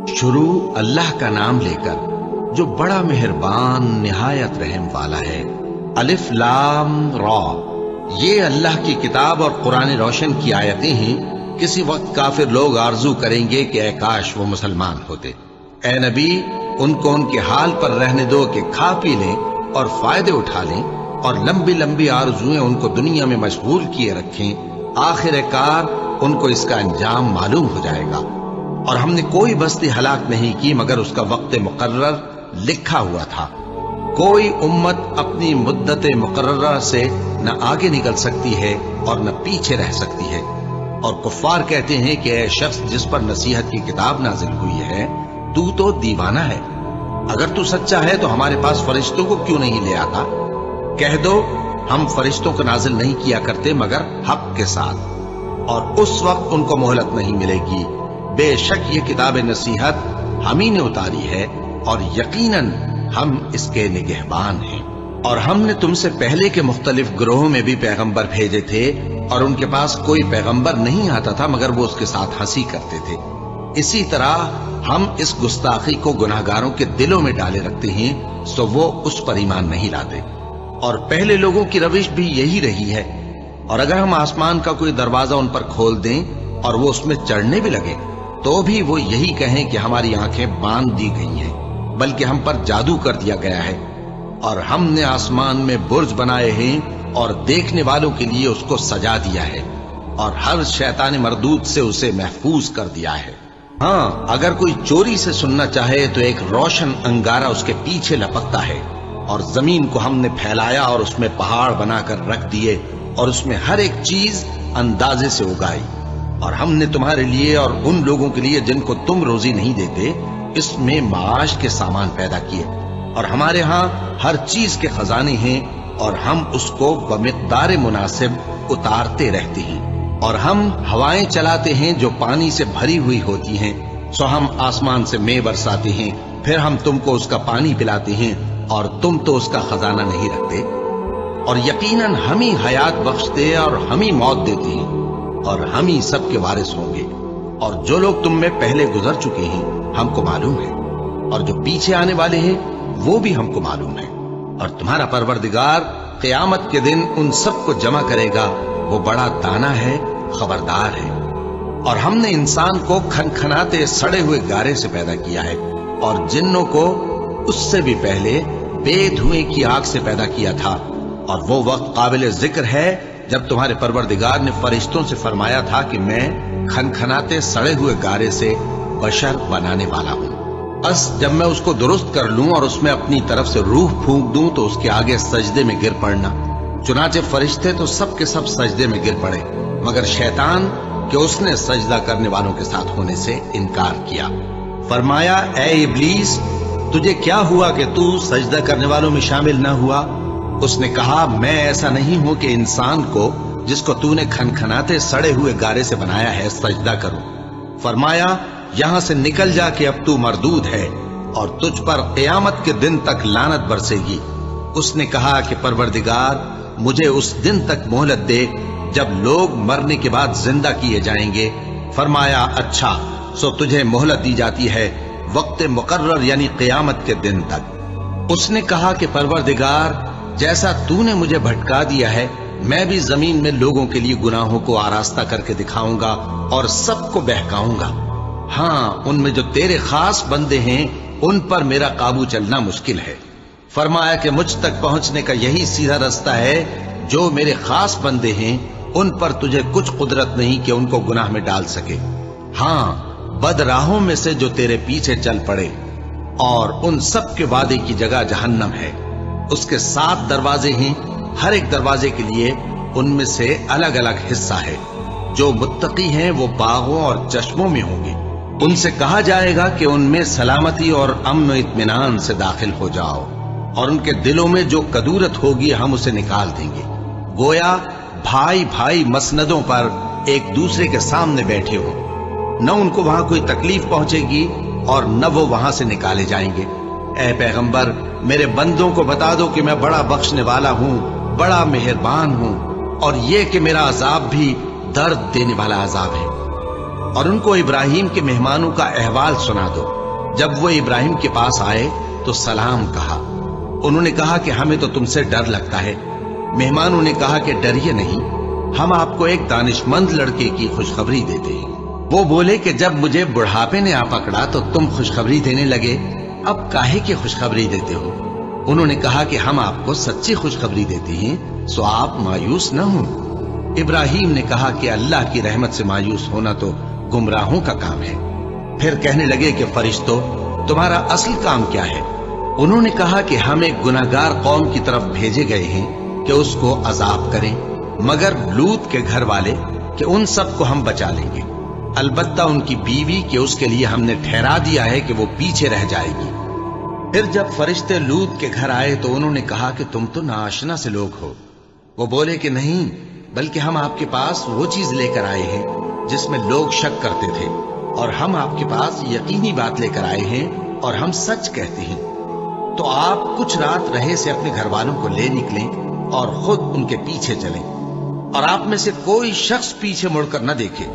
شروع اللہ کا نام لے کر جو بڑا مہربان نہایت رحم والا ہے۔ الف لام را، یہ اللہ کی کتاب اور قرآن روشن کی آیتیں ہیں۔ کسی وقت کافر لوگ آرزو کریں گے کہ اے کاش وہ مسلمان ہوتے۔ اے نبی، ان کو ان کے حال پر رہنے دو کہ کھا پی لیں اور فائدے اٹھا لیں، اور لمبی لمبی آرزویں ان کو دنیا میں مشغول کیے رکھیں۔ آخر کار ان کو اس کا انجام معلوم ہو جائے گا۔ اور ہم نے کوئی بستی ہلاک نہیں کی مگر اس کا وقت مقرر لکھا ہوا تھا۔ کوئی امت اپنی مدت مقررہ سے نہ آگے نکل سکتی ہے اور نہ پیچھے رہ سکتی ہے۔ اور کفار کہتے ہیں کہ اے شخص جس پر نصیحت کی کتاب نازل ہوئی ہے، تو دیوانہ ہے۔ اگر تو سچا ہے تو ہمارے پاس فرشتوں کو کیوں نہیں لے آتا؟ کہہ دو ہم فرشتوں کو نازل نہیں کیا کرتے مگر حق کے ساتھ، اور اس وقت ان کو مہلت نہیں ملے گی۔ بے شک یہ کتاب نصیحت ہم ہی نے اتاری ہے، اور یقیناً ہم اس کے نگہبان ہیں۔ اور ہم نے تم سے پہلے کے مختلف گروہوں میں بھی پیغمبر بھیجے تھے، اور ان کے پاس کوئی پیغمبر نہیں آتا تھا مگر وہ اس کے ساتھ ہنسی کرتے تھے۔ اسی طرح ہم اس گستاخی کو گناہگاروں کے دلوں میں ڈالے رکھتے ہیں، سو وہ اس پر ایمان نہیں لاتے۔ اور پہلے لوگوں کی روش بھی یہی رہی ہے۔ اور اگر ہم آسمان کا کوئی دروازہ ان پر کھول دیں اور وہ اس میں چڑھنے بھی لگے تو بھی وہ یہی کہیں کہ ہماری آنکھیں باندھ دی گئی ہیں، بلکہ ہم پر جادو کر دیا گیا ہے۔ اور ہم نے آسمان میں برج بنائے ہیں اور دیکھنے والوں کے لیے اس کو سجا دیا ہے، اور ہر شیطان مردود سے اسے محفوظ کر دیا ہے۔ ہاں، اگر کوئی چوری سے سننا چاہے تو ایک روشن انگارہ اس کے پیچھے لپکتا ہے۔ اور زمین کو ہم نے پھیلایا اور اس میں پہاڑ بنا کر رکھ دیے، اور اس میں ہر ایک چیز اندازے سے اگائی۔ اور ہم نے تمہارے لیے اور ان لوگوں کے لیے جن کو تم روزی نہیں دیتے اس میں معاش کے سامان پیدا کیے، اور ہمارے ہاں ہر چیز کے خزانے ہیں، اور ہم اس کو بمقدار مناسب اتارتے رہتے ہیں۔ اور ہم ہوائیں چلاتے ہیں جو پانی سے بھری ہوئی ہوتی ہیں، سو ہم آسمان سے مے برساتے ہیں، پھر ہم تم کو اس کا پانی پلاتے ہیں، اور تم تو اس کا خزانہ نہیں رکھتے۔ اور یقیناً ہم ہی حیات بخشتے اور ہم ہی موت دیتے ہیں، اور ہم ہی سب کے وارث ہوں گے۔ اور جو لوگ تم میں پہلے گزر چکے ہیں ہم کو معلوم ہے، اور جو پیچھے آنے والے ہیں وہ بھی ہم کو معلوم ہے۔ اور تمہارا پروردگار قیامت کے دن ان سب کو جمع کرے گا، وہ بڑا دانا ہے، خبردار ہے۔ اور ہم نے انسان کو کھنکھناتے سڑے ہوئے گارے سے پیدا کیا ہے، اور جنوں کو اس سے بھی پہلے بے دھوئیں کی آگ سے پیدا کیا تھا۔ اور وہ وقت قابل ذکر ہے جب تمہارے پروردگار نے فرشتوں سے فرمایا تھا کہ میں کھنکھناتے سڑے ہوئے گارے سے بشر بنانے والا ہوں، بس جب میں اس کو درست کر لوں اور اس میں اپنی طرف سے روح پھونک دوں تو اس کے آگے سجدے میں گر پڑنا۔ چنانچہ فرشتے تو سب کے سب سجدے میں گر پڑے مگر شیطان کہ اس نے سجدہ کرنے والوں کے ساتھ ہونے سے انکار کیا۔ فرمایا اے ابلیس، تجھے کیا ہوا کہ تو سجدہ کرنے والوں میں شامل نہ ہوا؟ اس نے کہا میں ایسا نہیں ہوں کہ انسان کو جس کو تو نے کھنکھناتے سڑے ہوئے گارے سے بنایا ہے سجدہ کروں۔ فرمایا یہاں سے نکل جا کہ اب تو مردود ہے، اور تجھ پر قیامت کے دن تک لعنت برسے گی۔ اس نے کہا کہ پروردگار مجھے اس دن تک مہلت دے جب لوگ مرنے کے بعد زندہ کیے جائیں گے۔ فرمایا اچھا، سو تجھے مہلت دی جاتی ہے وقت مقرر یعنی قیامت کے دن تک۔ اس نے کہا کہ پروردگار جیسا تو نے مجھے بھٹکا دیا ہے میں بھی زمین میں لوگوں کے لیے گناہوں کو آراستہ کر کے دکھاؤں گا اور سب کو بہکاؤں گا۔ ہاں، ان میں جو تیرے خاص بندے ہیں ان پر میرا قابو چلنا مشکل ہے۔ فرمایا کہ مجھ تک پہنچنے کا یہی سیدھا رستہ ہے، جو میرے خاص بندے ہیں ان پر تجھے کچھ قدرت نہیں کہ ان کو گناہ میں ڈال سکے۔ ہاں، بد راہوں میں سے جو تیرے پیچھے چل پڑے، اور ان سب کے وعدے کی جگہ جہنم ہے۔ اس کے 7 دروازے ہیں، ہر ایک دروازے کے لیے ان میں سے الگ الگ حصہ ہے۔ جو متقی ہیں وہ باغوں اور چشموں میں ہوں گے۔ ان سے کہا جائے گا کہ ان میں سلامتی اور امن و اطمینان سے داخل ہو جاؤ، اور ان کے دلوں میں جو کدورت ہوگی ہم اسے نکال دیں گے، گویا بھائی بھائی مسندوں پر ایک دوسرے کے سامنے بیٹھے ہو۔ نہ ان کو وہاں کوئی تکلیف پہنچے گی اور نہ وہ وہاں سے نکالے جائیں گے۔ اے پیغمبر میرے بندوں کو بتا دو کہ میں بڑا بخشنے والا ہوں، بڑا مہربان ہوں، اور یہ کہ میرا عذاب بھی درد دینے والا عذاب ہے۔ اور ان کو ابراہیم کے مہمانوں کا احوال سنا دو۔ جب وہ ابراہیم کے پاس آئے تو سلام کہا۔ انہوں نے کہا کہ ہمیں تو تم سے ڈر لگتا ہے۔ مہمانوں نے کہا کہ ڈریے نہیں، ہم آپ کو ایک دانش مند لڑکے کی خوشخبری دیتے ہیں۔ وہ بولے کہ جب مجھے بڑھاپے نے آ پکڑا تو تم خوشخبری دینے لگے، اب کاہے کی خوشخبری دیتے ہو؟ انہوں نے کہا کہ ہم آپ کو سچی خوشخبری دیتے ہیں، سو آپ مایوس نہ ہوں۔ ابراہیم نے کہا کہ اللہ کی رحمت سے مایوس ہونا تو گمراہوں کا کام ہے۔ پھر کہنے لگے کہ فرشتوں، تمہارا اصل کام کیا ہے؟ انہوں نے کہا کہ ہم ایک گناہگار قوم کی طرف بھیجے گئے ہیں کہ اس کو عذاب کریں، مگر لوط کے گھر والے کہ ان سب کو ہم بچا لیں گے، البتہ ان کی بیوی کہ اس کے لیے ہم نے ٹھہرا دیا ہے کہ وہ پیچھے رہ جائے گی۔ پھر جب فرشتے لوط کے گھر آئے تو انہوں نے کہا کہ تم تو ناآشنا سے لوگ ہو۔ وہ بولے کہ نہیں، بلکہ ہم آپ کے پاس وہ چیز لے کر آئے ہیں جس میں لوگ شک کرتے تھے، اور ہم آپ کے پاس یقینی بات لے کر آئے ہیں اور ہم سچ کہتے ہیں۔ تو آپ کچھ رات رہے سے اپنے گھر والوں کو لے نکلیں اور خود ان کے پیچھے چلیں، اور آپ میں سے کوئی شخص پیچھے مڑ کر نہ دیکھے،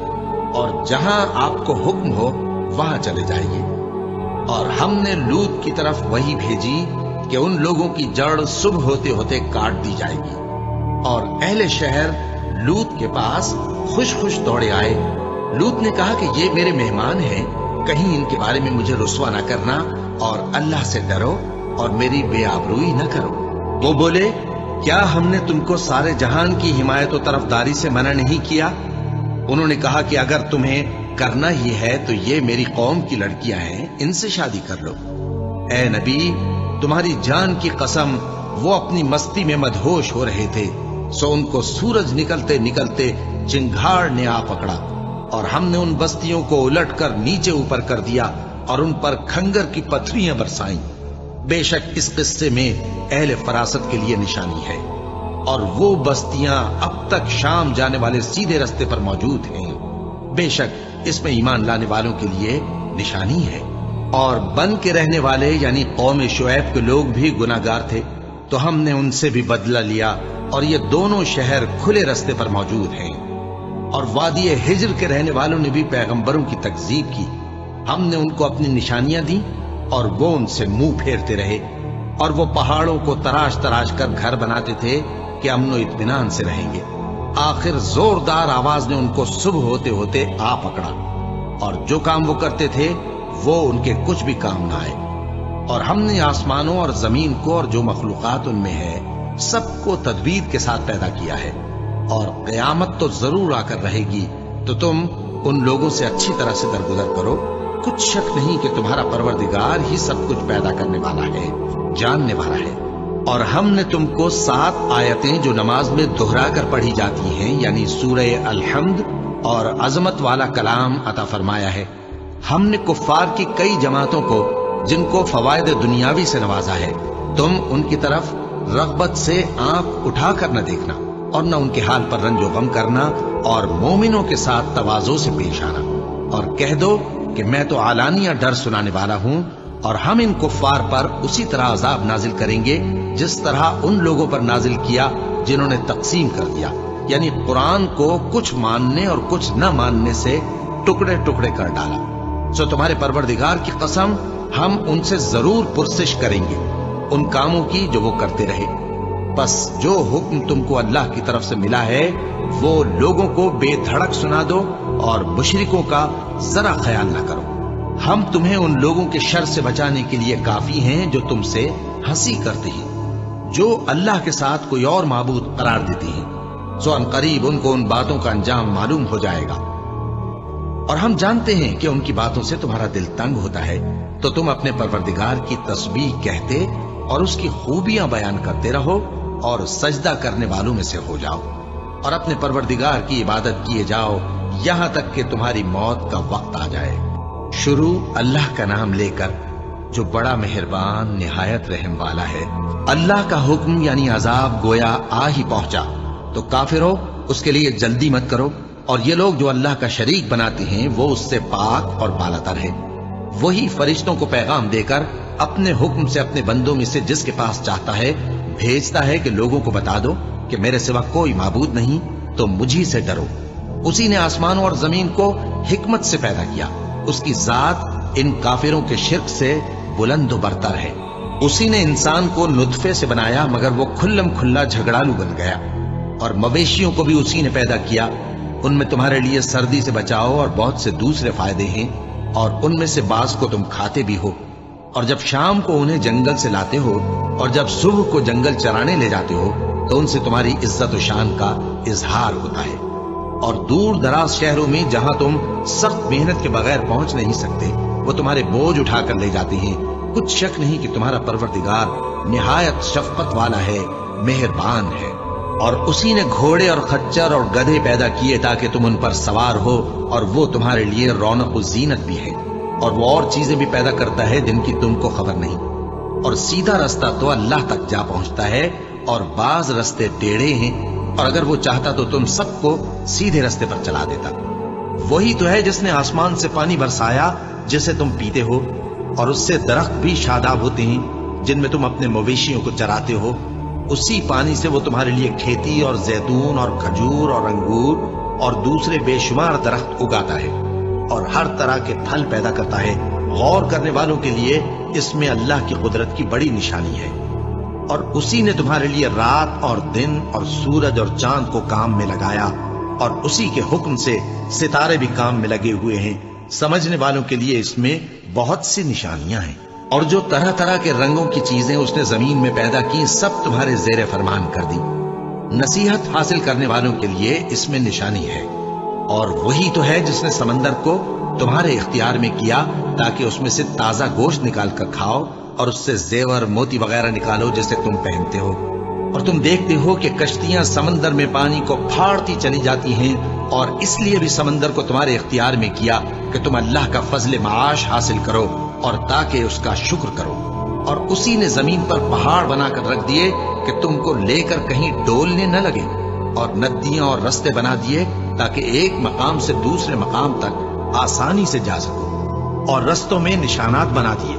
اور جہاں آپ کو حکم ہو وہاں چلے جائیے۔ اور ہم نے لوط کی طرف وہی بھیجی کہ ان لوگوں کی جڑ صبح ہوتے ہوتے کاٹ دی جائے گی۔ اور اہل شہر لوط کے پاس خوش خوش دوڑے آئے۔ لوط نے کہا کہ یہ میرے مہمان ہیں، کہیں ان کے بارے میں مجھے رسوا نہ کرنا، اور اللہ سے ڈرو اور میری بے آبروئی نہ کرو۔ وہ بولے، کیا ہم نے تم کو سارے جہان کی حمایت و طرفداری سے منع نہیں کیا؟ انہوں نے کہا کہ اگر تمہیں کرنا ہی ہے تو یہ میری قوم کی لڑکیاں ہیں، ان سے شادی کر لو۔ اے نبی، تمہاری جان کی قسم، وہ اپنی مستی میں مدہوش ہو رہے تھے، سو ان کو سورج نکلتے نکلتے چنگھاڑ نے آ پکڑا، اور ہم نے ان بستیوں کو الٹ کر نیچے اوپر کر دیا اور ان پر کھنگر کی پتھریاں برسائیں۔ بے شک اس قصے میں اہل فراست کے لیے نشانی ہے، اور وہ بستیاں اب تک شام جانے والے سیدھے رستے پر موجود ہیں۔ بے شک اس میں ایمان لانے والوں کے لیے نشانی ہے۔ اور بن کے رہنے والے یعنی قوم شعیب کے لوگ بھی گناہگار تھے، تو ہم نے ان سے بھی بدلہ لیا، اور یہ دونوں شہر کھلے رستے پر موجود ہیں۔ اور وادی ہجر کے رہنے والوں نے بھی پیغمبروں کی تکذیب کی، ہم نے ان کو اپنی نشانیاں دی اور وہ ان سے منہ پھیرتے رہے، اور وہ پہاڑوں کو تراش تراش کر گھر بناتے تھے کہ امن و اطمینان سے رہیں گے۔ آخر زوردار آواز نے ان کو صبح ہوتے ہوتے آ پکڑا، اور جو کام وہ کرتے تھے وہ ان کے کچھ بھی کام نہ آئے۔ اور ہم نے آسمانوں اور زمین کو اور جو مخلوقات ان میں ہے سب کو تدبیر کے ساتھ پیدا کیا ہے، اور قیامت تو ضرور آ کر رہے گی، تو تم ان لوگوں سے اچھی طرح سے درگزر کرو۔ کچھ شک نہیں کہ تمہارا پروردگار ہی سب کچھ پیدا کرنے والا ہے، جاننے والا ہے۔ اور ہم نے تم کو 7 آیتیں جو نماز میں دہرا کر پڑھی جاتی ہیں، یعنی سورہ الحمد اور عظمت والا کلام عطا فرمایا ہے۔ ہم نے کفار کی کئی جماعتوں کو جن کو فوائد دنیاوی سے نوازا ہے، تم ان کی طرف رغبت سے آنکھ اٹھا کر نہ دیکھنا، اور نہ ان کے حال پر رنج و غم کرنا، اور مومنوں کے ساتھ تواضع سے پیش آنا، اور کہہ دو کہ میں تو اعلانیہ ڈر سنانے والا ہوں، اور ہم ان کفار پر اسی طرح عذاب نازل کریں گے جس طرح ان لوگوں پر نازل کیا جنہوں نے تقسیم کر دیا، یعنی قرآن کو کچھ ماننے اور کچھ نہ ماننے سے ٹکڑے ٹکڑے کر ڈالا۔ سو تمہارے پروردگار کی قسم، ہم ان سے ضرور پرسش کریں گے ان کاموں کی جو وہ کرتے رہے۔ بس جو حکم تم کو اللہ کی طرف سے ملا ہے وہ لوگوں کو بے دھڑک سنا دو، اور مشرکوں کا ذرا خیال نہ کرو۔ ہم تمہیں ان لوگوں کے شر سے بچانے کے لیے کافی ہیں جو تم سے ہنسی کرتے ہیں، جو اللہ کے ساتھ کوئی اور معبود قرار دیتے ہیں، سو ان قریب ان کو ان باتوں کا انجام معلوم ہو جائے گا۔ اور ہم جانتے ہیں کہ ان کی باتوں سے تمہارا دل تنگ ہوتا ہے، تو تم اپنے پروردگار کی تسبیح کہتے اور اس کی خوبیاں بیان کرتے رہو، اور سجدہ کرنے والوں میں سے ہو جاؤ، اور اپنے پروردگار کی عبادت کیے جاؤ یہاں تک کہ تمہاری موت کا وقت آ جائے۔ شروع اللہ کا نام لے کر جو بڑا مہربان نہایت رحم والا ہے۔ اللہ کا حکم یعنی عذاب گویا آ ہی پہنچا، تو کافرو اس کے لیے جلدی مت کرو، اور یہ لوگ جو اللہ کا شریک بناتے ہیں وہ اس سے پاک اور بالاتر ہے۔ وہی فرشتوں کو پیغام دے کر اپنے حکم سے اپنے بندوں میں سے جس کے پاس چاہتا ہے بھیجتا ہے کہ لوگوں کو بتا دو کہ میرے سوا کوئی معبود نہیں، تو مجھی سے ڈرو۔ اسی نے آسمانوں اور زمین کو हिकमत से पैदा किया। उसकी जात इन काफिरों के शिर्क से बुलंद बरतर है। उसी ने इंसान को नुतफे से बनाया, मगर वो खुल्लम खुल्ला झगड़ालू बन गया। और मवेशियों को भी उसी ने पैदा किया, उनमें तुम्हारे लिए सर्दी से बचाओ और बहुत से दूसरे फायदे हैं, और उनमें से बाज को तुम खाते भी हो। और जब शाम को उन्हें जंगल से लाते हो और जब सुबह को जंगल चराने ले जाते हो, तो उनसे तुम्हारी इज्जत और शान का इजहार होता है। और दूर दराज शहरों में जहां तुम सख्त मेहनत के बगैर पहुंच नहीं सकते, वो तुम्हारे बोझ उठाकर ले जाते हैं। कुछ शक नहीं कि तुम्हारा परवरदिगार निहायत शफकत वाला है, मेहरबान है। और उसी ने घोड़े और खच्चर और गधे पैदा किए ताकि तुम उन पर सवार हो, और वो तुम्हारे लिए रौनक और जीनत भी है। और वो और चीजें भी पैदा करता है जिनकी तुमको खबर नहीं। और सीधा रास्ता तो अल्लाह तक जा पहुंचता है, और बाज रास्ते टेढ़े हैं, और अगर वो चाहता तो तुम सबको सीधे रास्ते पर चला देता। वही तो है जिसने आसमान से पानी बरसाया जिसे तुम पीते हो, और उससे दरख्त भी शादाब होते हैं जिनमें तुम अपने मवेशियों को चराते हो। उसी पानी से वो तुम्हारे लिए खेती और जैतून और खजूर और अंगूर और दूसरे बेशुमार दरख्त उगाता है, और हर तरह के फल पैदा करता है। गौर करने वालों के लिए इसमें अल्लाह की कुदरत की बड़ी निशानी है। और उसी ने तुम्हारे लिए रात और दिन और सूरज और चांद को काम में लगाया, और उसी के हुक्म से सितारे भी काम में लगे हुए हैं। समझने वालों के लिए इसमें बहुत सी निशानियां हैं। और जो तरह तरह के रंगों की चीजें उसने जमीन में पैदा की, सब तुम्हारे जेरे फरमान कर दी। नसीहत हासिल करने वालों के लिए इसमें निशानी है। और वही तो है जिसने समंदर को तुम्हारे इख्तियार में किया ताकि उसमें से ताजा गोश्त निकाल कर खाओ, और उससे जेवर मोती वगैरह निकालो जिसे तुम पहनते हो। और तुम देखते हो कि कश्तियां समंदर में पानी को फाड़ती चली जाती हैं, और इसलिए भी समंदर को तुम्हारे इख्तियार में किया कि तुम अल्लाह का फजल माश हासिल करो और ताकि उसका शुक्र करो। और उसी ने जमीन पर पहाड़ बनाकर रख दिए कि तुमको लेकर कहीं डोलने न लगे, और नदियां और रास्ते बना दिए ताकि एक मकाम से दूसरे मकाम तक आसानी से जा सको। और रस्तों में निशानात बना दिए,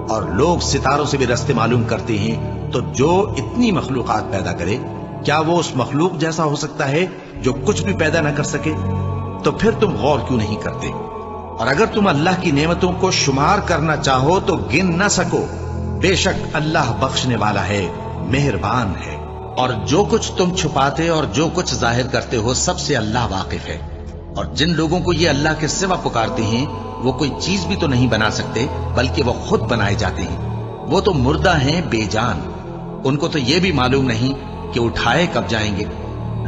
और लोग सितारों से भी रास्ते मालूम करते हैं। तो जो इतनी मखलूकात पैदा करे, क्या वो उस मखलूक जैसा हो सकता है जो कुछ भी पैदा न कर सके? तो फिर तुम गौर क्यों नहीं करते? और अगर तुम अल्लाह की नेमतों को शुमार करना चाहो तो गिन न सको। बेशक अल्लाह बख्शने वाला है, मेहरबान है। और जो कुछ तुम छुपाते और जो कुछ जाहिर करते हो, सबसे अल्लाह वाकिफ है। और जिन लोगों को ये अल्लाह के सिवा पुकारते हैं, वो कोई चीज भी तो नहीं बना सकते, बल्कि वो खुद बनाए जाते हैं। वो तो मुर्दा हैं, बेजान। उनको तो ये भी मालूम नहीं कि उठाए कब जाएंगे।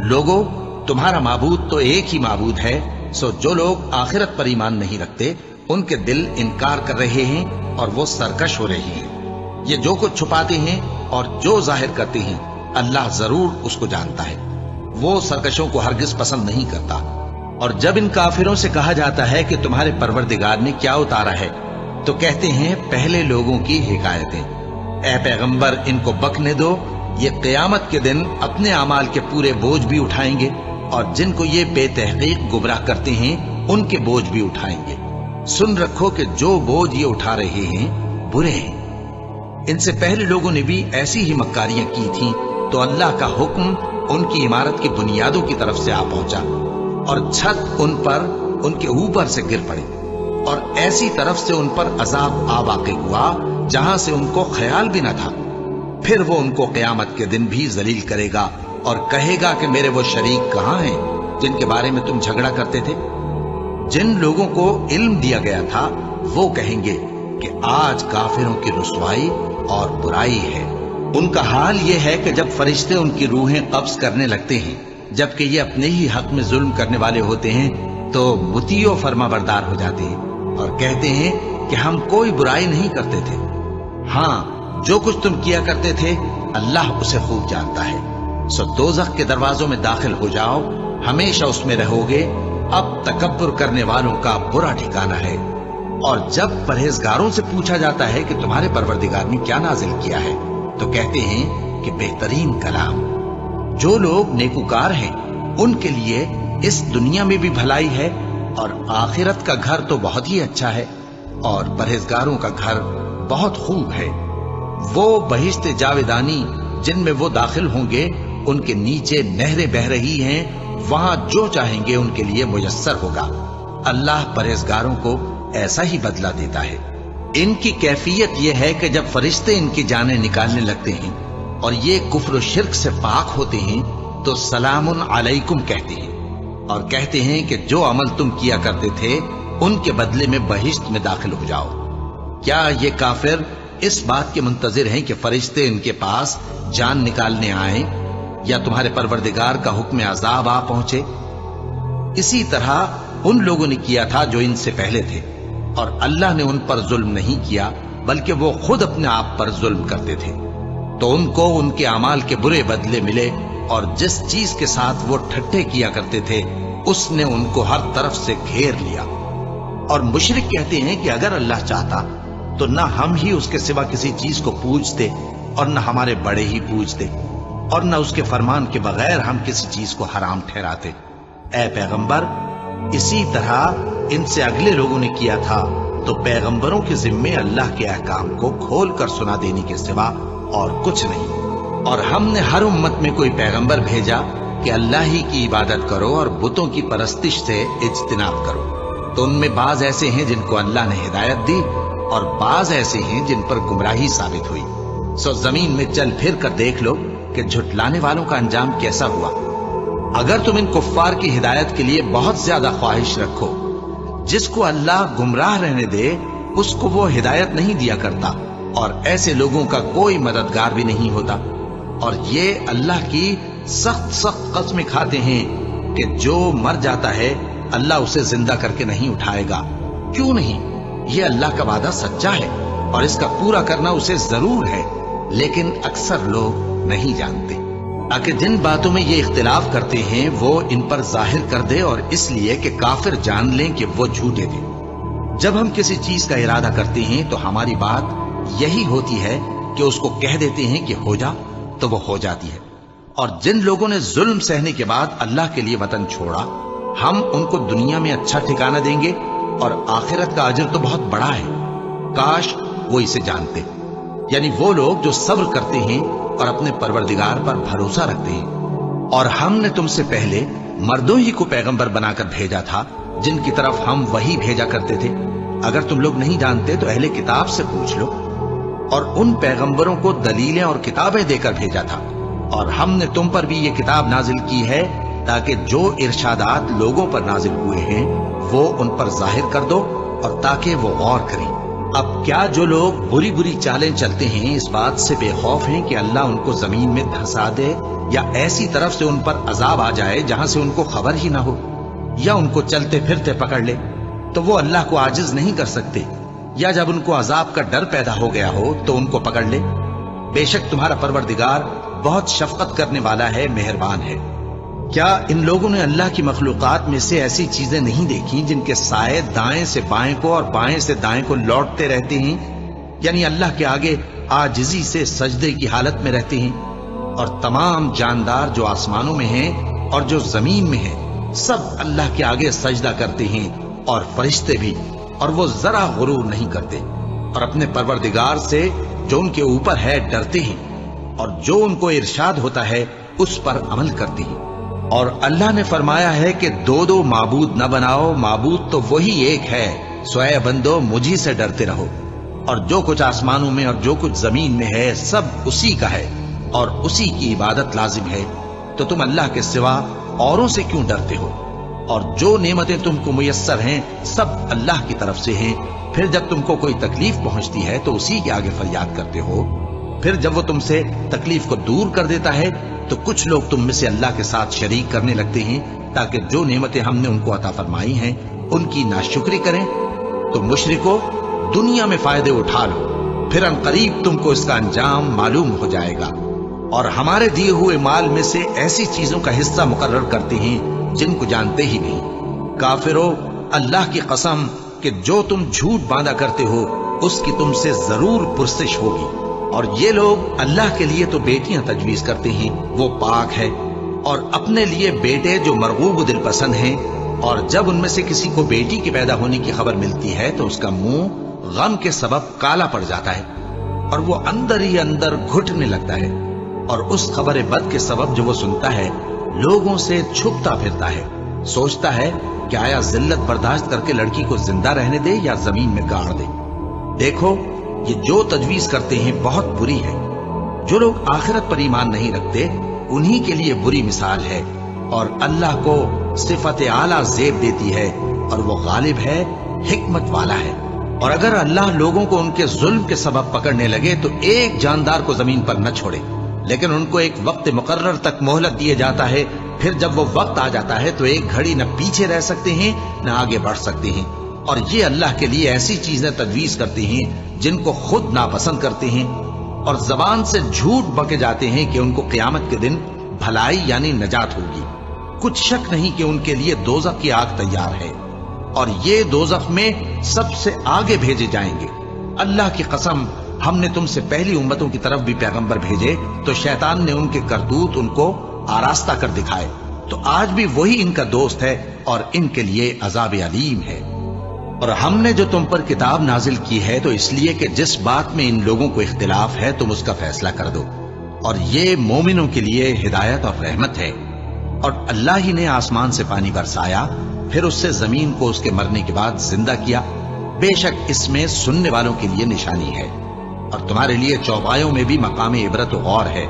लोगों, तुम्हारा माबूद तो एक ही माबूद है। सो जो लोग आखिरत पर ईमान नहीं रखते, उनके दिल इनकार कर रहे हैं और वो सरकश हो रही हैं। ये जो कुछ छुपाते हैं और जो जाहिर करते हैं, अल्लाह जरूर उसको जानता है। वो सरकशों को हरगिज पसंद नहीं करता। और जब इन काफिरों से कहा जाता है कि तुम्हारे परवरदिगार ने क्या उतारा है, तो कहते हैं पहले लोगों की हिकायतें। ऐ पैगंबर, इनको बकने दो, ये क़यामत के दिन अपने अमाल के पूरे बोझ भी उठाएंगे, और जिनको ये बेतहकीक गुमराह करते हैं उनके बोझ भी उठाएंगे। सुन रखो कि जो बोझ ये उठा रहे हैं बुरे हैं। इनसे पहले लोगों ने भी ऐसी ही मक्कारियां की थीं, तो अल्लाह का हुक्म उनकी इमारत की बुनियादों की तरफ से आ पहुंचा, और छत उन पर उनके ऊपर से गिर पड़ी, और ऐसी तरफ से उन पर अजाब आ वाक़ हुआ जहां से उनको ख्याल भी न था। फिर वो उनको क़यामत के दिन भी जलील करेगा और कहेगा कि मेरे वो शरीक कहां हैं जिनके बारे में तुम झगड़ा करते थे। जिन लोगों को इल्म दिया गया था, वो कहेंगे कि आज काफिरों की रुसवाई और बुराई है। उनका हाल ये है कि जब फरिश्ते उनकी रूहें कब्ज करने लगते हैं, जबकि ये अपने ही हक में जुल्म करने वाले होते हैं, तो मुतीओ फरमाबरदार हो जाते हैं और कहते हैं कि हम कोई बुराई नहीं करते थे। हाँ, जो कुछ तुम किया करते थे अल्लाह उसे खूब जानता है। सो दोज़ख के दरवाजों में दाखिल हो जाओ, हमेशा उसमें रहोगे। अब तकब्बुर करने वालों का बुरा ठिकाना है। और जब परहेजगारों से पूछा जाता है कि तुम्हारे परवरदिगार ने क्या नाजिल किया है, तो कहते हैं कि बेहतरीन कलाम। जो लोग नेकुकार हैं उनके लिए इस दुनिया में भी भलाई है, और आखिरत का घर तो बहुत ही अच्छा है, और परहेजगारों का घर बहुत खूब है। वो बहिश्ते जावेदानी जिनमें वो दाखिल होंगे, उनके नीचे नहरें बह रही हैं, वहां जो चाहेंगे उनके लिए मुयस्सर होगा। अल्लाह परहेजगारों को ऐसा ही बदला देता है। इनकी कैफियत यह है कि जब फरिश्ते इनकी जानें निकालने लगते हैं और ये कुफ्र शिर्क से पाक होते हैं तो सलामुन अलैकुम कहते हैं और कहते हैं कि जो अमल तुम किया करते थे उनके बदले में बहिश्त में दाखिल हो जाओ। क्या ये काफिर इस बात के मुंतजिर हैं कि फरिश्ते इनके पास जान निकालने आए या तुम्हारे परवरदिगार का हुक्म अजाब आ पहुंचे? इसी तरह उन लोगों ने किया था जो इनसे पहले थे, और अल्लाह ने उन पर जुल्म नहीं किया बल्कि वो खुद अपने आप पर जुल्म करते थे। तो उनको उनके अमाल के बुरे बदले मिले, और जिस चीज के साथ वो ठट्ठे किया करते थे उसने उनको हर तरफ से घेर लिया। और मुशरिक कहते हैं कि अगर अल्लाह चाहता तो न हम ही उसके सिवा किसी चीज को पूजते और न हमारे बड़े ही पूजते, और न उसके फरमान के बगैर हम किसी चीज को हराम ठहराते। ऐ पैगंबर, इसी तरह इनसे अगले लोगों ने किया था, तो पैगंबरों के जिम्मे अल्लाह के अहकाम को खोल कर सुना देने के सिवा और कुछ नहीं। और हमने हर उम्मत में कोई पैगंबर भेजा कि अल्लाह ही की इबादत करो और बुतों की परस्तिश से इज्तिनाब करो। तो उनमें बाज ऐसे हैं जिनको अल्लाह ने हिदायत दी और बाज ऐसे हैं जिन पर गुमराही साबित हुई। सो जमीन में चल फिर कर देख लो कि झुटलाने वालों का अंजाम कैसा हुआ। अगर तुम इन कुफ्फार की हिदायत के लिए बहुत ज्यादा ख्वाहिश रखो, जिसको अल्लाह गुमराह रहने दे उसको वो हिदायत नहीं दिया करता, और ऐसे लोगों का कोई मददगार भी नहीं होता। और ये अल्लाह की सख्त सख्त कसमें खाते हैं कि जो मर जाता है अल्लाह उसे जिंदा करके नहीं उठाएगा। क्यों नहीं? ये अल्लाह का वादा सच्चा है और इसका पूरा करना उसे जरूर है, लेकिन अक्सर लोग नहीं जानते। ताकि जिन बातों में ये इख्तिलाफ करते हैं वो इन पर जाहिर कर दे, और इसलिए कि काफिर जान लें कि वो झूठे थे। जब हम किसी चीज का इरादा करते हैं तो हमारी बात यही होती है कि उसको कह देते हैं कि हो जा, तो वो हो जाती है। और जिन लोगों ने जुल्म सहने के बाद अल्लाह के लिए वतन छोड़ा, हम उनको दुनिया में अच्छा ठिकाना देंगे और आखिरत का अजर तो बहुत बड़ा है। काश वो इसे जानते। यानी वो लोग जो सब्र करते हैं और अपने परवरदिगार पर भरोसा रखते हैं। और हमने तुमसे पहले मर्दों ही को पैगंबर बनाकर भेजा था, जिनकी तरफ हम वही भेजा करते थे। अगर तुम लोग नहीं जानते तो अहले किताब से पूछ लो। और उन पैगंबरों को दलीलें और किताबें देकर भेजा था, और हमने तुम पर भी ये किताब नाजिल की है ताकि जो इरशादात लोगों पर नाजिल हुए हैं वो उन पर जाहिर कर दो, और ताकि वो गौर करें। अब क्या जो लोग बुरी बुरी चालें चलते हैं इस बात से बेखौफ हैं कि अल्लाह उनको जमीन में धंसा दे, या ऐसी तरफ से उन पर अजाब आ जाए जहां से उनको खबर ही ना हो, या उनको चलते फिरते पकड़ ले, तो वो अल्लाह को आजिज नहीं कर सकते। या जब उनको अजाब का डर पैदा हो गया हो तो उनको पकड़ ले। बेशक तुम्हारा परवरदिगार बहुत शफकत करने वाला है, मेहरबान है। क्या इन लोगों ने अल्लाह की मखलूकात में से ऐसी चीजें नहीं देखी जिनके साए दाएं से बाएं को और बाएं से दाएं को लौटते रहते हैं? यानी अल्लाह के आगे आजिजी से सजदे की हालत में रहते हैं। और तमाम जानदार जो आसमानों में हैं और जो जमीन में हैं, सब अल्लाह के आगे सजदा करते हैं, और फरिश्ते भी, और वो जरा गुरूर नहीं करते, और अपने परवरदिगार से जो उनके ऊपर है डरते हैं, और जो उनको इरशाद होता है उस पर अमल करते हैं। और अल्लाह ने फरमाया है कि दो दो माबूद न बनाओ, माबूद तो वही एक है। सोए बंदो मुझी से डरते रहो। और जो कुछ आसमानों में और जो कुछ जमीन में है सब उसी का है, और उसी की इबादत लाजिम है। तो तुम अल्लाह के सिवा औरों से क्यों डरते हो? और जो नेमतें तुमको मुयस्सर हैं सब अल्लाह की तरफ से हैं। फिर जब तुमको कोई तकलीफ पहुंचती है तो उसी के आगे फरियाद करते हो। फिर जब वो तुमसे तकलीफ को दूर कर देता है तो कुछ लोग तुम में से अल्लाह के साथ शरीक करने लगते हैं, ताकि जो नेमतें हमने उनको अता फरमाई हैं उनकी नाशुक्री करें। तो मुशरिको, दुनिया में फायदे उठा लो, फिर अनकरीब तुमको इसका अंजाम मालूम हो जाएगा। और हमारे दिए हुए माल में से ऐसी चीजों का हिस्सा मुकर्रर करते हैं जिनको जानते ही नहीं। काफिरों, अल्लाह की कसम कि जो तुम झूठ बांधा करते हो उसकी तुमसे जरूर पुरसिश होगी। और ये लोग अल्लाह के लिए तो बेटियां तजवीज करते हैं, वो पाक है, और अपने लिए बेटे जो मरगूब दिल पसंद हैं। और जब उनमें से किसी को बेटी के पैदा होने की खबर मिलती है तो उसका मुंह गम के सबब काला पड़ जाता है, और वो अंदर ही अंदर घुटने लगता है। और उस खबर बद के सबब जो वो सुनता है लोगों से छुपता फिरता है। सोचता है कि आया जिल्लत बर्दाश्त करके लड़की को जिंदा रहने दे या जमीन में गाड़ दे। देखो, ये जो तजवीज करते हैं बहुत बुरी है। जो लोग आखिरत पर ईमान नहीं रखते उन्हीं के लिए बुरी मिसाल है। और अल्लाह को सिफत आला जेब देती है और वो गालिब है, हिकमत वाला है। और अगर अल्लाह लोगों को उनके जुल्म के सबब पकड़ने लगे तो एक जानदार को जमीन पर न छोड़े, लेकिन उनको एक वक्त मुकर्रर तक मोहलत दिए जाता है। फिर जब वो वक्त आ जाता है तो एक घड़ी न पीछे रह सकते हैं न आगे बढ़ सकते हैं। और ये अल्लाह के लिए ऐसी चीजें तजवीज करते हैं जिनको खुद नापसंद करते हैं, और जबान से झूठ बके जाते हैं कि उनको क़यामत के दिन भलाई यानी नजात होगी। कुछ शक नहीं कि उनके लिए दोज़ख की आग तैयार है और ये दोज़ख में सबसे आगे भेजे जाएंगे। अल्लाह की कसम, हमने तुमसे पहली उम्मतों की तरफ भी पैगंबर भेजे तो शैतान ने उनके करतूत उनको आरास्ता कर दिखाए। तो आज भी वही इनका दोस्त है और इनके लिए अजाब अलीम है। और हमने जो तुम पर किताब नाजिल की है तो इसलिए कि जिस बात में इन लोगों को इख्तिलाफ है तुम उसका फैसला कर दो, और ये मोमिनों के लिए हिदायत और रहमत है। और अल्लाह ही ने आसमान से पानी बरसाया, फिर उससे जमीन को उसके मरने के बाद जिंदा किया। बेशक इसमें सुनने वालों के लिए निशानी है। और तुम्हारे लिए चौपायों में भी मकाम इबरत और गौर है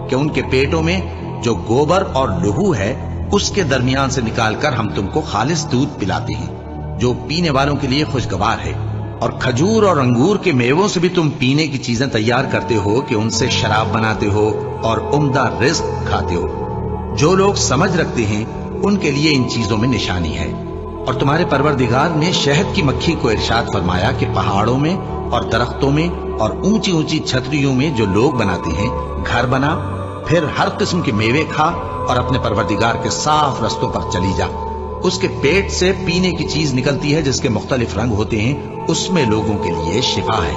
कि उनके पेटों में जो गोबर और लहू है उसके दरमियान से निकालकर हम तुमको खालिस दूध पिलाते हैं जो पीने वालों के लिए खुशगवार है। और खजूर और अंगूर के मेवों से भी तुम पीने की चीजें तैयार करते हो कि उनसे शराब बनाते हो और उम्दा रिज्क खाते हो। जो लोग समझ रखते हैं उनके लिए इन चीजों में निशानी है। और तुम्हारे परवरदिगार ने शहद की मक्खी को इरशाद फरमाया कि पहाड़ों में और दरख्तों में और ऊंची ऊंची छतरियों में जो लोग बनाते हैं घर बना, फिर हर किस्म के मेवे खा और अपने परवरदिगार के साफ रस्तों पर चली जा। उसके पेट से पीने की चीज निकलती है जिसके मुख्तलिफ रंग होते हैं, उसमें लोगों के लिए शिफा है।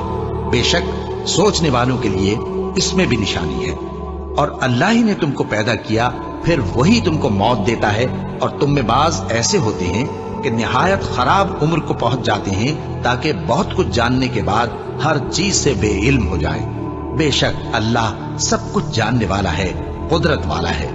बेशक सोचने वालों के लिए इसमें भी निशानी है। और अल्लाह ही ने तुमको पैदा किया, फिर वही तुमको मौत देता है। और तुम में बाज ऐसे होते हैं कि निहायत खराब उम्र को पहुंच जाते हैं ताकि बहुत कुछ जानने के बाद हर चीज से बेइल्म हो जाएं। बेशक अल्लाह सब कुछ जानने वाला है, कुदरत वाला है।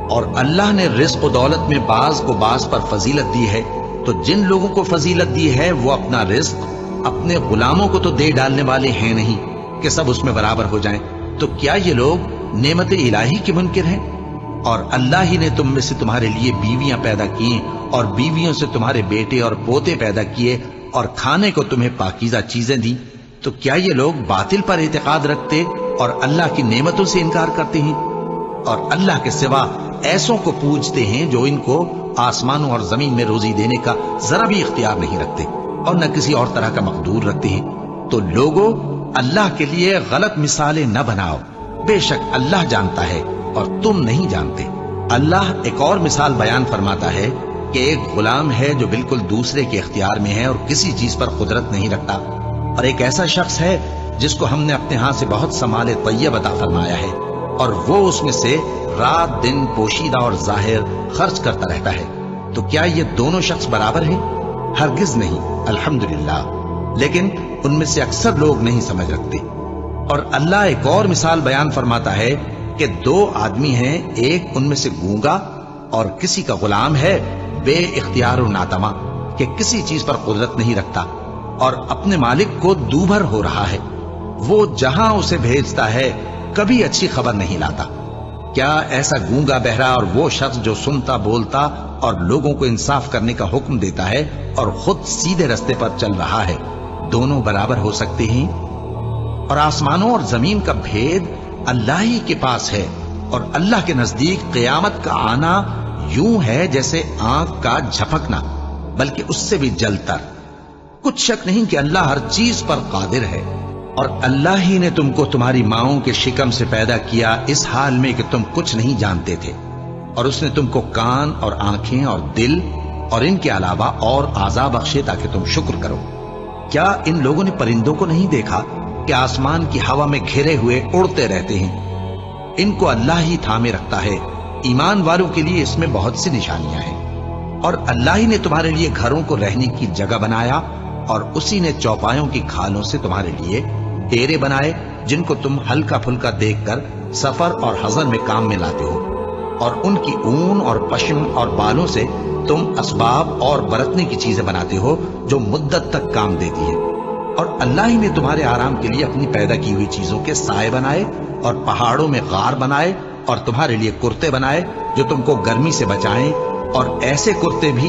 और अल्लाह ने रिज़्क़ और दौलत में बाज को बाज पर फजीलत दी है, तो जिन लोगों को फजीलत दी है वो अपना रिज़्क़ अपने गुलामों को तो दे डालने वाले हैं नहीं कि सब उसमें बराबर हो जाएं। तो क्या ये लोग नेमत इलाही के मुनकिर हैं? और अल्लाह ही ने तुम में से तुम्हारे लिए बीवियां पैदा की और बीवियों से तुम्हारे बेटे और पोते पैदा किए और खाने को तुम्हें पाकीज़ा चीजें दी। तो क्या ये लोग बातिल पर एतकाद रखते और अल्लाह की नेमतों से इनकार करते हैं? और अल्लाह के सिवा ऐसों को पूजते हैं जो इनको आसमानों और जमीन में रोजी देने का जरा भी इख्तियार नहीं रखते और न किसी और तरह का मकदूर रखते हैं। तो लोगों, अल्लाह के लिए गलत मिसालें न बनाओ। बेशक अल्लाह जानता है और तुम नहीं जानते। अल्लाह एक और मिसाल बयान फरमाता है कि एक गुलाम है जो बिल्कुल दूसरे के इख्तियार में है और किसी चीज पर कुदरत नहीं रखता, और एक ऐसा शख्स है जिसको हमने अपने हाथ से बहुत समाले तय्यब अता फरमाया है और वो उसमें से रात दिन पोशीदा और जाहिर खर्च करता रहता है। तो क्या ये दोनों शख्स बराबर हैं? हरगिज नहीं, अल्हम्दुलिल्लाह। लेकिन उनमें से अक्सर लोग नहीं समझ रखते। और अल्लाह एक और मिसाल बयान फरमाता है कि दो आदमी हैं, एक उनमें से गूंगा और किसी का गुलाम है बे इख्तियार और नातमा कि किसी चीज पर कुदरत नहीं रखता और अपने मालिक को दूभर हो रहा है। वो जहां उसे भेजता है कभी अच्छी खबर नहीं लाता। क्या ऐसा गूंगा बहरा और वो शख्स जो सुनता बोलता और लोगों को इंसाफ करने का हुक्म देता है और खुद सीधे रास्ते पर चल रहा है, दोनों बराबर हो सकते हैं? और आसमानों और जमीन का भेद अल्लाह ही के पास है और अल्लाह के नजदीक क़यामत का आना यूं है जैसे आंख का झपकना, बल्कि उससे भी जलतर। कुछ शक नहीं कि अल्लाह हर चीज पर कादिर है। और अल्लाह ही ने तुमको तुम्हारी माओं के शिकम से पैदा किया इस हाल में कि तुम कुछ नहीं जानते थे, और उसने तुमको कान और आंखें और दिल और इनके अलावा और आज़ा बख्शे ताकि तुम शुक्र करो। क्या इन लोगों ने परिंदों को नहीं देखा कि आसमान की हवा में घिरे हुए उड़ते रहते हैं? इनको अल्लाह ही थामे रखता है। ईमान वालों के लिए इसमें बहुत सी निशानियां हैं। और अल्लाह ही ने तुम्हारे लिए घरों को रहने की जगह बनाया और उसी ने चौपायों की खालों से तुम्हारे लिए डेरे बनाए जिनको तुम हल्का फुल्का देखकर सफर और हजन में काम में लाते हो, और उनकी ऊन और पश्म और बालों से तुम असबाब और बरतने की चीजें बनाते हो जो मुद्दत तक काम देती है। और अल्लाह ही ने तुम्हारे आराम के लिए अपनी पैदा की हुई चीजों के साए बनाए और पहाड़ों में गार बनाए और तुम्हारे लिए कुर्ते बनाए जो तुमको गर्मी से बचाएं, और ऐसे कुर्ते भी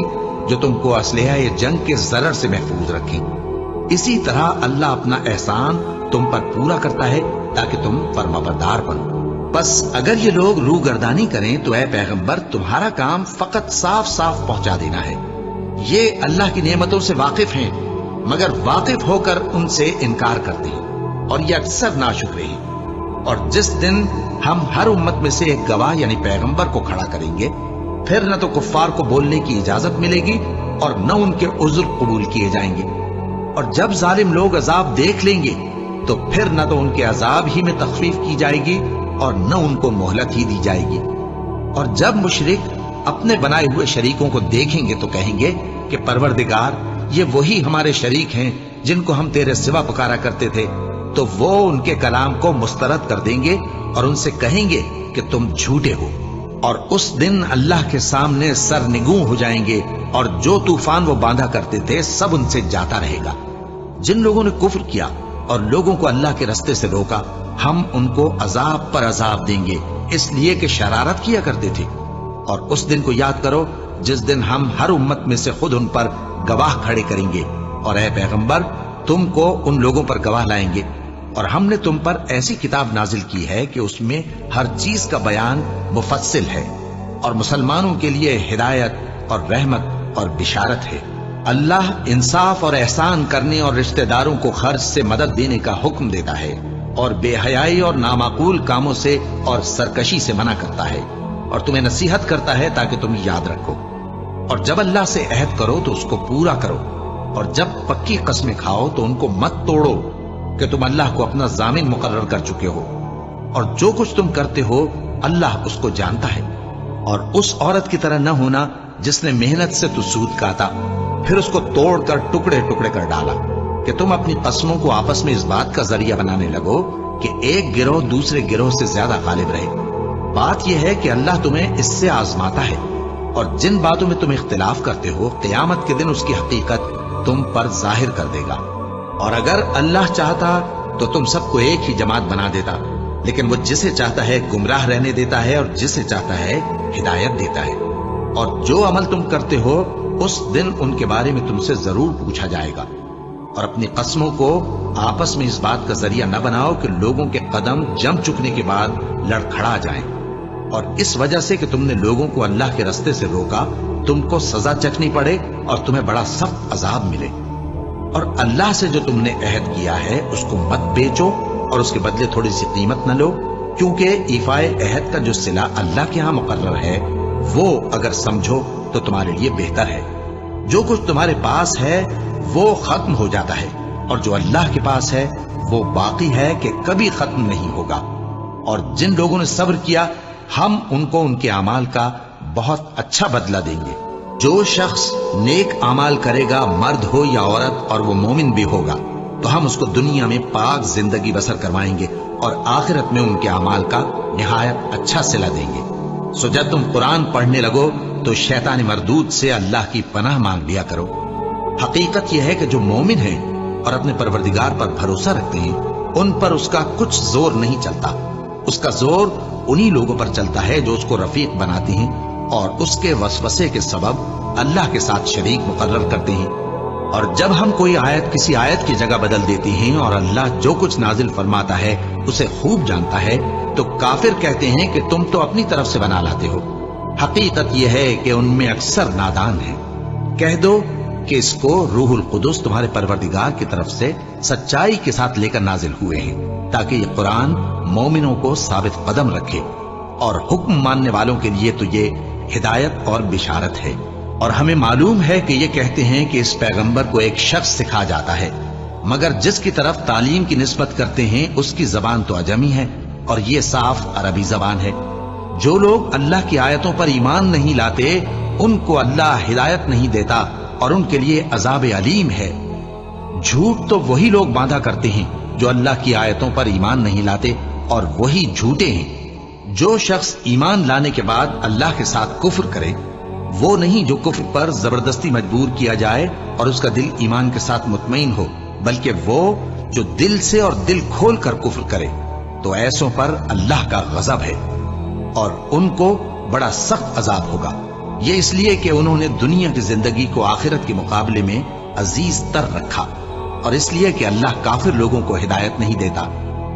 जो तुमको असलहा जंग के जरर से महफूज रखें। इसी तरह अल्लाह अपना एहसान तुम पर पूरा करता है ताकि तुम फरमाबरदार बनो। बस अगर ये लोग रूगर्दानी करें तो ऐ पैगंबर तुम्हारा काम फकत साफ साफ पहुंचा देना है। ये अल्लाह की नेमतों से वाकिफ हैं, मगर वाकिफ होकर उनसे इनकार करते हैं और ये अक्सर नाशुक्र हैं। और जिस दिन हम हर उम्मत में से एक गवाह यानी पैगंबर को खड़ा करेंगे, फिर न तो कुफ्फार को बोलने की इजाजत मिलेगी और न उनके उज़्र कबूल किए जाएंगे। और जब जालिम लोग अजाब देख लेंगे तो फिर न तो उनके अजाब ही में तखफीफ की जाएगी और न उनको मोहलत ही दी जाएगी। और जब मुशरिक अपने बनाए हुए शरीकों को देखेंगे तो कहेंगे कि परवरदिगार, ये वही हमारे शरीक हैं जिनको हम तेरे सिवा पुकारा करते थे। तो वो उनके कलाम को मुस्तरद कर देंगे और उनसे कहेंगे कि तुम झूठे हो। और उस दिन अल्लाह के सामने सरनिगूं हो जाएंगे और जो तूफान वो बांधा करते थे सब उनसे जाता रहेगा। जिन लोगों ने कुफ्र किया और लोगों को अल्लाह के रास्ते से रोका, हम उनको अजाब पर अजाब देंगे, इसलिए कि शरारत किया करते थे। और उस दिन को याद करो जिस दिन हम हर उम्मत में से खुद उन पर गवाह खड़े करेंगे। और ऐ पैगंबर, तुमको उन लोगों पर गवाह लाएंगे। और हमने तुम पर ऐसी किताब नाजिल की है कि उसमें हर चीज का बयान मुफस्सिल है और मुसलमानों के लिए हिदायत और रहमत और बिशारत है। अल्लाह इंसाफ और एहसान करने और रिश्तेदारों को खर्च से मदद देने का हुक्म देता है और बेहयाई और नामाकूल कामों से और सरकशी से मना करता है और तुम्हें नसीहत करता है ताकि तुम याद रखो। और जब अल्लाह से अहद करो तो उसको पूरा करो, और जब पक्की कसमें खाओ तो उनको मत तोड़ो कि तुम अल्लाह को अपना जामिन मुकर्रर कर चुके हो। और जो कुछ तुम करते हो अल्लाह उसको जानता है। और उस औरत की तरह न होना जिसने मेहनत से तो सूद काटा, फिर उसको तोड़कर टुकड़े टुकड़े कर डाला, कि तुम अपनी कस्मों को आपस में इस बात का जरिया बनाने लगो कि एक गिरोह दूसरे गिरोह से ज्यादा गालिब रहे। बात यह है कि अल्लाह तुम्हें इससे आजमाता है, और जिन बातों में तुम इख्तिलाफ करते हो क़यामत के दिन उसकी हकीकत तुम पर जाहिर कर देगा। और अगर अल्लाह चाहता तो तुम सबको एक ही जमात बना देता, लेकिन वो जिसे चाहता है गुमराह रहने देता है और जिसे चाहता है हिदायत देता है। और जो अमल तुम करते हो उस दिन उनके बारे में तुमसे जरूर पूछा जाएगा। और अपनी कस्मों को आपस में इस बात का जरिया न बनाओ कि लोगों के कदम जम चुकने के बाद लड़खड़ा जाएं। और इस वजह से कि तुमने लोगों को अल्लाह के रास्ते से रोका, तुमको सजा चखनी पड़े और तुम्हें बड़ा सख्त अजाब मिले। और अल्लाह से जो तुमने अहद किया है उसको मत बेचो और उसके बदले थोड़ी सी कीमत न लो, क्योंकि इफाए अहद का जो सिला अल्लाह के यहां मुकर्रर है वो अगर समझो तो तुम्हारे लिए बेहतर है। जो कुछ तुम्हारे पास है वो खत्म हो जाता है, और जो अल्लाह के पास है वो बाकी है कि कभी खत्म नहीं होगा। और जिन लोगों ने सब्र किया हम उनको उनके अमाल का बहुत अच्छा बदला देंगे। जो शख्स नेक अमाल करेगा, मर्द हो या औरत, और वो मोमिन भी होगा, तो हम उसको दुनिया में पाक जिंदगी बसर करवाएंगे और आखिरत में उनके अमाल का निहायत अच्छा सिला देंगे। सो जब तुम कुरान पढ़ने लगो तो शैतान मरदूद से अल्लाह की पनाह मांग लिया करो। हकीकत यह है कि जो मोमिन हैं और अपने परवरदिगार पर भरोसा रखते हैं उन पर उसका कुछ जोर नहीं चलता। उसका जोर उन्हीं लोगों पर चलता है जो उसको रफीक बनाते हैं और उसके वसवसे के सबब अल्लाह के साथ शरीक मुकर्रर करते हैं। और जब हम कोई आयत किसी आयत की जगह बदल देते हैं और अल्लाह जो कुछ नाजिल फरमाता है उसे खूब जानता है, तो काफिर कहते हैं कि तुम तो अपनी तरफ से बना लाते हो। हकीकत यह है कि उनमें अक्सर नादान है। कह दो कि इसको रूहुल कुदुस तुम्हारे परवरदिगार की तरफ से सच्चाई के साथ लेकर नाजिल हुए हैं, ताकि ये कुरान मोमिनों को साबित कदम रखे। और हुक्म मानने वालों के लिए तो ये हिदायत और बिशारत है। और हमें मालूम है कि ये कहते हैं कि इस पैगंबर को एक शख्स सिखा जाता है, मगर जिसकी तरफ तालीम की निस्बत करते हैं उसकी जबान तो अजमी है और ये साफ अरबी जबान है। जो लोग अल्लाह की आयतों पर ईमान नहीं लाते उनको अल्लाह हिदायत नहीं देता और उनके लिए अजाब अलीम है। झूठ तो वही लोग बांधा करते हैं जो अल्लाह की आयतों पर ईमान नहीं लाते, और वही झूठे हैं। जो शख्स ईमान लाने के बाद अल्लाह के साथ कुफ्र करे وہ نہیں جو کفر پر زبردستی مجبور کیا جائے اور اس کا دل ایمان کے ساتھ مطمئن ہو، بلکہ وہ جو دل سے اور دل کھول کر کفر کرے، تو ایسوں پر اللہ کا غضب ہے اور ان کو بڑا سخت عذاب ہوگا۔ یہ اس لیے کہ انہوں نے دنیا کی زندگی کو آخرت کے مقابلے میں عزیز تر رکھا، اور اس لیے کہ اللہ کافر لوگوں کو ہدایت نہیں دیتا۔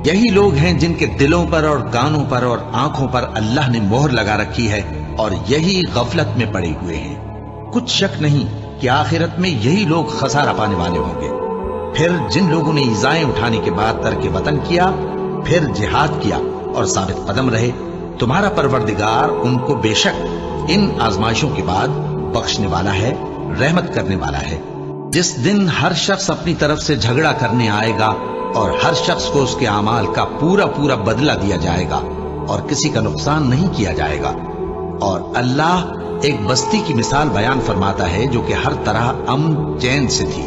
یہی لوگ ہیں جن کے دلوں پر اور کانوں پر اور آنکھوں پر اللہ نے مہر لگا رکھی ہے، اور یہی غفلت میں پڑے ہوئے ہیں۔ کچھ شک نہیں کہ آخرت میں یہی لوگ خسارہ پانے والے ہوں گے۔ پھر جن لوگوں نے ایذائیں اٹھانے کے بعد ترک وطن کیا، پھر جہاد کیا اور ثابت قدم رہے، تمہارا پروردگار ان کو بے شک ان آزمائشوں کے بعد بخشنے والا ہے، رحمت کرنے والا ہے۔ جس دن ہر شخص اپنی طرف سے جھگڑا کرنے آئے گا اور ہر شخص کو اس کے اعمال کا پورا پورا بدلہ دیا جائے گا اور کسی کا نقصان نہیں کیا جائے گا۔ اور اللہ ایک بستی کی مثال بیان فرماتا ہے جو کہ ہر طرح امن چین سے تھی،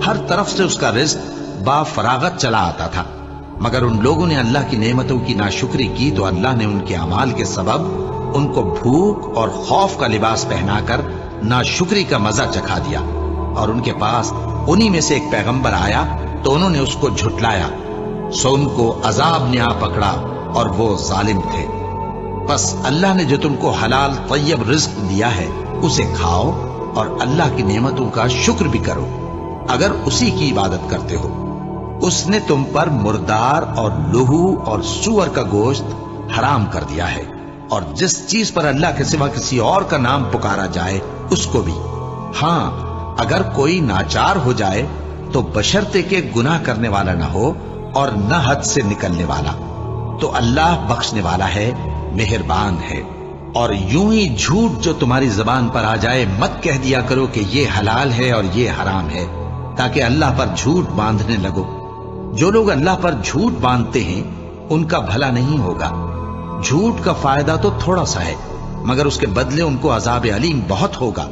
ہر طرف سے اس کا رزق با فراغت چلا آتا تھا، مگر ان لوگوں نے اللہ کی نعمتوں کی ناشکری کی تو اللہ نے ان کے اعمال کے سبب ان کو بھوک اور خوف کا لباس پہنا کر ناشکری کا مزہ چکھا دیا۔ اور ان کے پاس انہی میں سے ایک پیغمبر آیا تو انہوں نے اس کو جھٹلایا، سو ان کو عذاب نے آ پکڑا اور وہ ظالم تھے۔ بس اللہ نے جو تم کو حلال طیب رزق دیا ہے اسے کھاؤ اور اللہ کی نعمتوں کا شکر بھی کرو اگر اسی کی عبادت کرتے ہو۔ اس نے تم پر مردار اور لہو اور سور کا گوشت حرام کر دیا ہے، اور جس چیز پر اللہ کے سوا کسی اور کا نام پکارا جائے اس کو بھی۔ ہاں، اگر کوئی ناچار ہو جائے تو بشرطے کہ گناہ کرنے والا نہ ہو اور نہ حد سے نکلنے والا، تو اللہ بخشنے والا ہے، مہربان ہے۔ اور یوں ہی جھوٹ جو تمہاری زبان پر آ جائے مت کہہ دیا کرو کہ یہ حلال ہے اور یہ حرام ہے، تاکہ اللہ پر جھوٹ باندھنے لگو۔ جو لوگ اللہ پر جھوٹ باندھتے ہیں ان کا بھلا نہیں ہوگا۔ جھوٹ کا فائدہ تو تھوڑا سا ہے، مگر اس کے بدلے ان کو عذاب علیم بہت ہوگا۔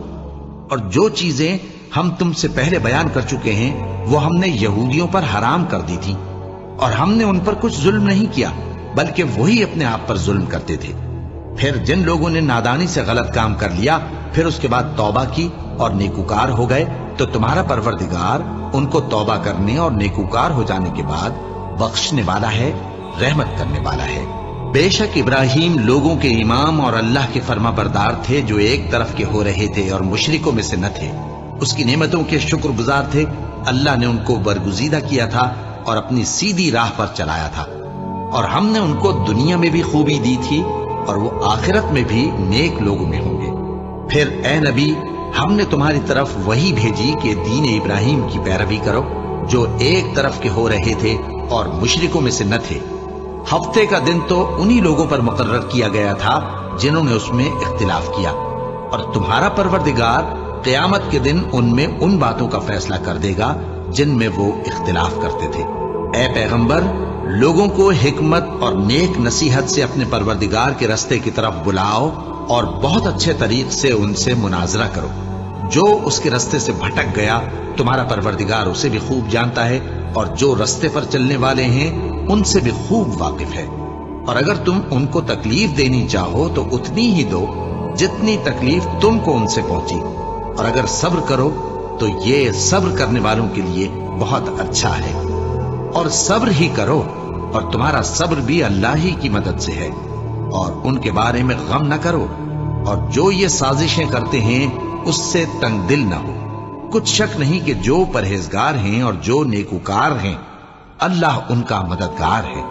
اور جو چیزیں ہم تم سے پہلے بیان کر چکے ہیں وہ ہم نے یہودیوں پر حرام کر دی تھی، اور ہم نے ان پر کچھ ظلم نہیں کیا بلکہ وہی اپنے آپ پر ظلم کرتے تھے۔ پھر جن لوگوں نے نادانی سے غلط کام کر لیا پھر اس کے بعد توبہ کی اور نیکوکار ہو گئے تو تمہارا پروردگار ان کو توبہ کرنے اور نیکوکار ہو جانے کے بعد بخشنے والا ہے، رحمت کرنے والا ہے۔ بے شک ابراہیم لوگوں کے امام اور اللہ کے فرما بردار تھے جو ایک طرف کے ہو رہے تھے اور مشرکوں میں سے نہ تھے۔ اس کی نعمتوں کے شکر گزار تھے۔ اللہ نے ان کو برگزیدہ کیا تھا اور اپنی سیدھی راہ پر چلایا تھا، اور ہم نے ان کو دنیا میں بھی خوبی دی تھی اور وہ آخرت میں بھی نیک لوگوں میں ہوں گے۔ پھر اے نبی، ہم نے تمہاری طرف وہی بھیجی کہ دین ابراہیم کی پیروی کرو جو ایک طرف کے ہو رہے تھے اور مشرکوں میں سے نہ تھے۔ ہفتے کا دن تو انہی لوگوں پر مقرر کیا گیا تھا جنہوں نے اس میں اختلاف کیا، اور تمہارا پروردگار قیامت کے دن ان میں ان باتوں کا فیصلہ کر دے گا جن میں وہ اختلاف کرتے تھے۔ اے پیغمبر، لوگوں کو حکمت اور نیک نصیحت سے اپنے پروردگار کے رستے کی طرف بلاؤ اور بہت اچھے طریق سے ان سے مناظرہ کرو۔ جو اس کے رستے سے بھٹک گیا تمہارا پروردگار اسے بھی خوب جانتا ہے، اور جو رستے پر چلنے والے ہیں ان سے بھی خوب واقف ہے۔ اور اگر تم ان کو تکلیف دینی چاہو تو اتنی ہی دو جتنی تکلیف تم کو ان سے پہنچی، اور اگر صبر کرو تو یہ صبر کرنے والوں کے لیے بہت اچھا ہے۔ اور صبر ہی کرو، اور تمہارا صبر بھی اللہ ہی کی مدد سے ہے، اور ان کے بارے میں غم نہ کرو، اور جو یہ سازشیں کرتے ہیں اس سے تنگ دل نہ ہو۔ کچھ شک نہیں کہ جو پرہیزگار ہیں اور جو نیکوکار ہیں اللہ ان کا مددگار ہے۔